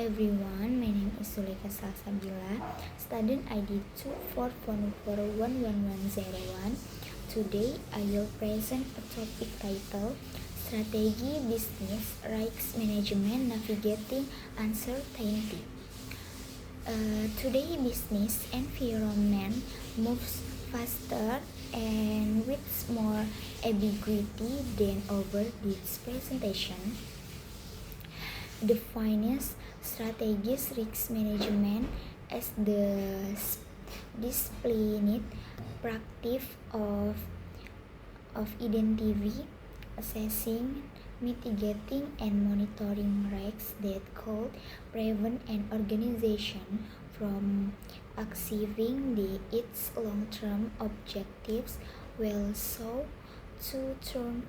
everyone, my name is Zuleka Salsabila, student ID 244411101. Today, I will present a topic titled Strategy Business Risk Management Navigating Uncertainty. Today, business environment moves faster and with more ambiguity than over this presentation. Defines strategic risk management as the disciplined practice of identifying, assessing, mitigating, and monitoring risks that could prevent an organization from achieving its long-term objectives while so to turn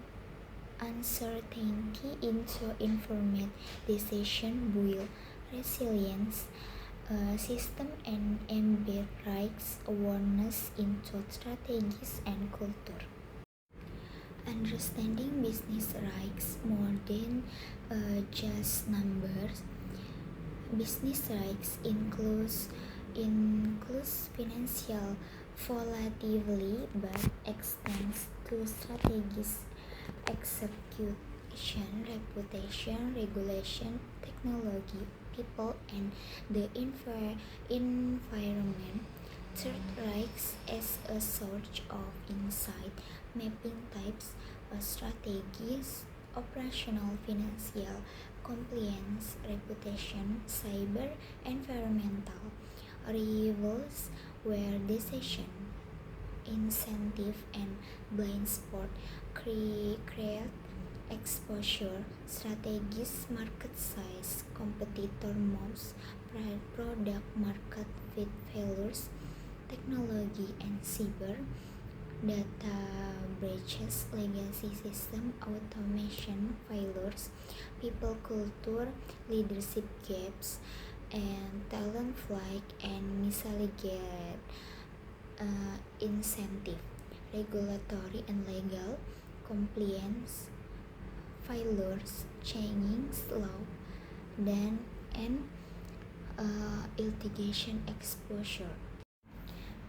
uncertainty into informed decision, build resilience system, and embed risk awareness into strategies and culture. Understanding business risks more than just numbers. Business risks includes financial volatility but extends to strategies execution, reputation, regulation, technology, people, and the environment. Third risks as a source of insight, mapping types, strategies, operational, financial, compliance, reputation, cyber, environmental, rivals where decision, incentive, and blind spot create exposure, strategies, market size, competitor moves, product market fit failures, technology and cyber, data breaches, legacy system, automation failures, people culture, leadership gaps, and talent flight and misaligned incentive, regulatory and legal compliance failures, changing law, then and litigation exposure.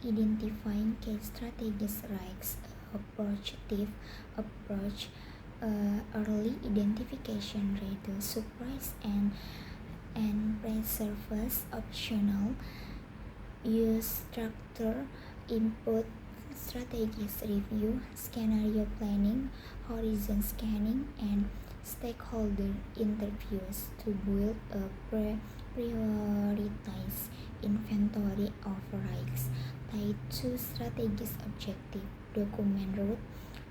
Identifying key strategies risks, proactive approach, early identification, reduce surprise and preserves optional, use structure, input strategies, review, scenario planning, horizon scanning, and stakeholder interviews to build a prioritized inventory of risks tied to strategic objective, document route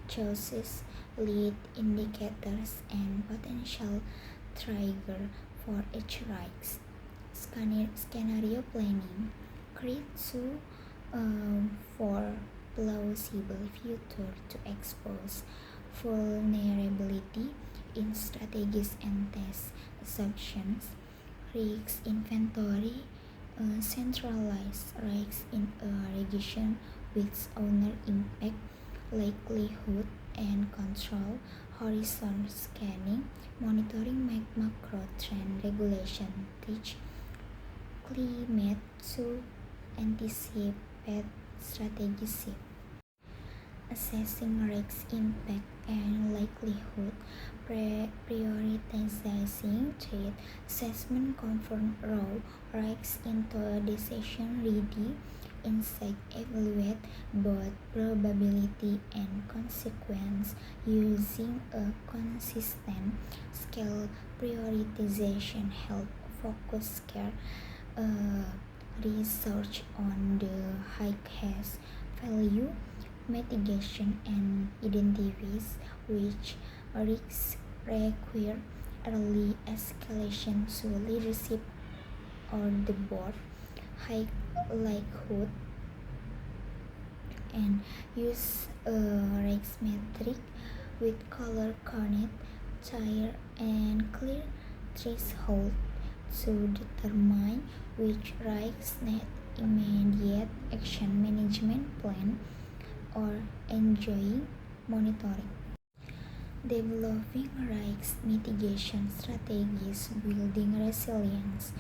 choices, lead indicators, and potential trigger for each risk. Scenario planning create two for plausible future to expose vulnerability in strategies and test assumptions. Risk inventory centralize risks in a region with owner impact, likelihood, and control. Horizon scanning, monitoring macro trend regulation, teach climate to anticipate strategy shift. Assessing risk impact and likelihood, prioritizing threat assessment, confirm raw risks into decision ready insight, evaluate both probability and consequence using a consistent scale prioritization help focus care research on the highest value mitigation and identifies which risks require early escalation to leadership or the board. High likelihood and use a risk metric with color coded tier and clear threshold to determine which risks need immediate action management plan or enjoying monitoring. Developing risk mitigation strategies, building resilience.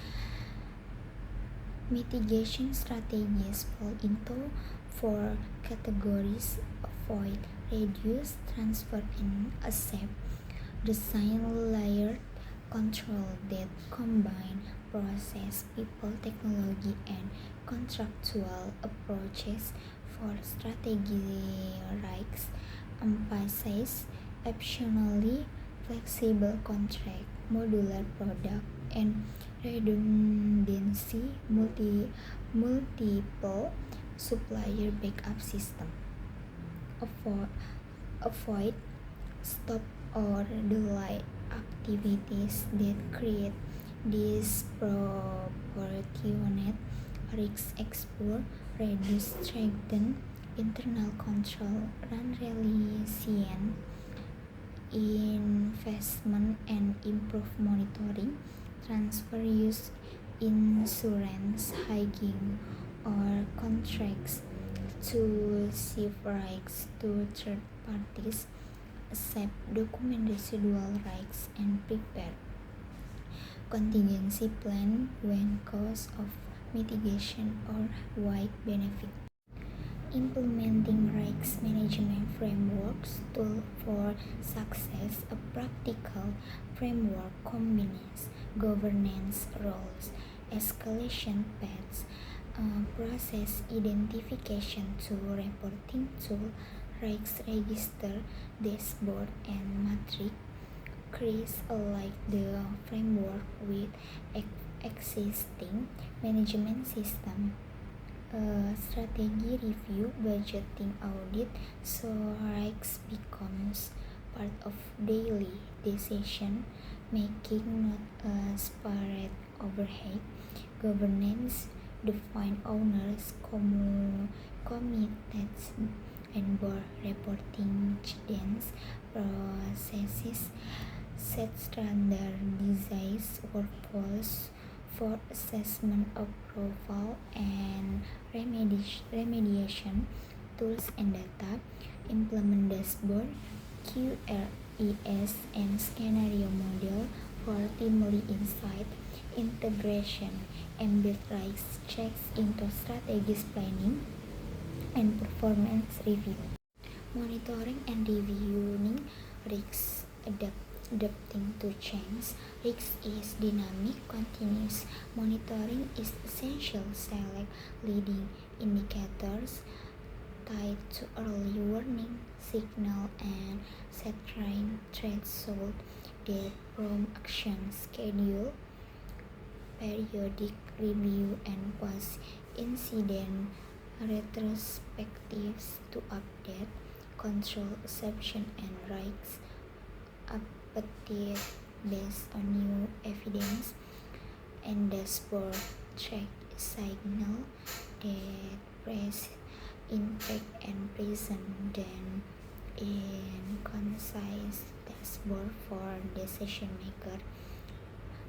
Mitigation strategies fall into four categories: avoid, reduce, transfer, and accept. Design layered control that combine process, people, technology, and contractual approaches for strategy risks. Emphasize optionally flexible contract, modular product, and redundancy, multiple supplier backup system. Avoid stop or delay activities that create disproportionate risk. Explore, reduce, strengthen internal control, run resilient investment, and improve monitoring. Transfer, use insurance, hedging, or contracts to shift risks to third parties. Accept, document residual risks, and prepare contingency plan when cost of mitigation or wide benefit. Implementing risk management frameworks tool for success. A practical framework combines governance roles, escalation paths, process identification tool, reporting tool, risk register, dashboard, and matrix. Chris like the framework with existing management system. Strategy review, budgeting audit, so risks becomes part of daily decision making, not a separate overhead. Governance, define owners, committees, and board reporting cadence, processes, set standardized workflows for assessment, approval, and remediation, tools and data. Implement dashboard, QRES, and scenario model for timely insight. Integration, embed risk checks into strategic planning and performance review. Monitoring and reviewing risks, adapting to change. Risk is dynamic, continuous. Monitoring is essential. Select leading indicators tied to early warning signal and set threshold that prompt action. Schedule periodic review and post-incident retrospectives to update control assumption and risk appetite based on new evidence. And dashboard track signal that press impact and present them in concise dashboard for decision maker.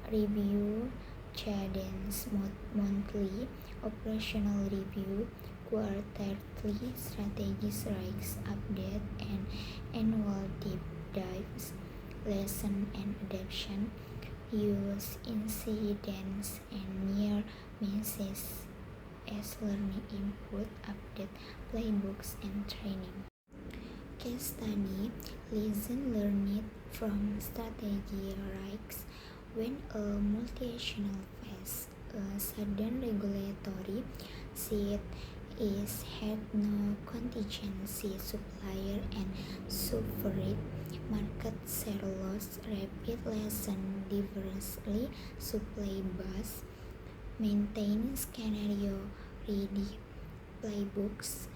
Review cadence, monthly operational review, quarterly strategies risks update, and annual deep dives. Lesson and adaptation, use incidents and near misses as learning input, update playbooks and training. Case study, lesson learned from strategy risks. When a multinational faces a sudden regulatory shift, it had no contingency supplier and suffered market share loss. Rapid lesson, diversely supply bus, maintain scenario ready playbooks,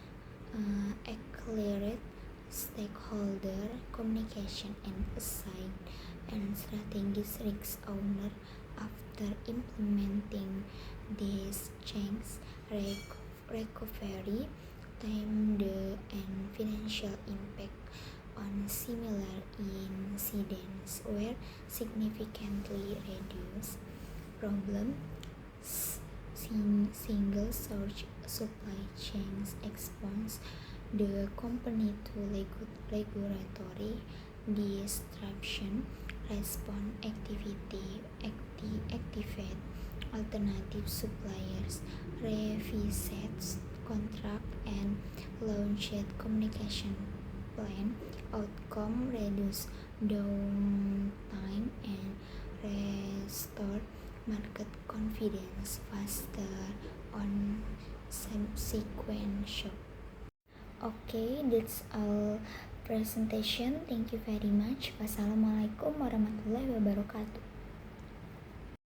accelerate stakeholder communication, and assign and strategic risk owner. After implementing these changes, recovery time and financial impact on similar incidents were significantly reduced. Problem: single source supply chains expose the company to regulatory disruption response activate alternative suppliers, revised contract, and launched communication plan. Outcome reduce downtime and restore market confidence faster on subsequent shock. Okay, that's all presentation. Thank you very much. Wassalamualaikum warahmatullahi wabarakatuh.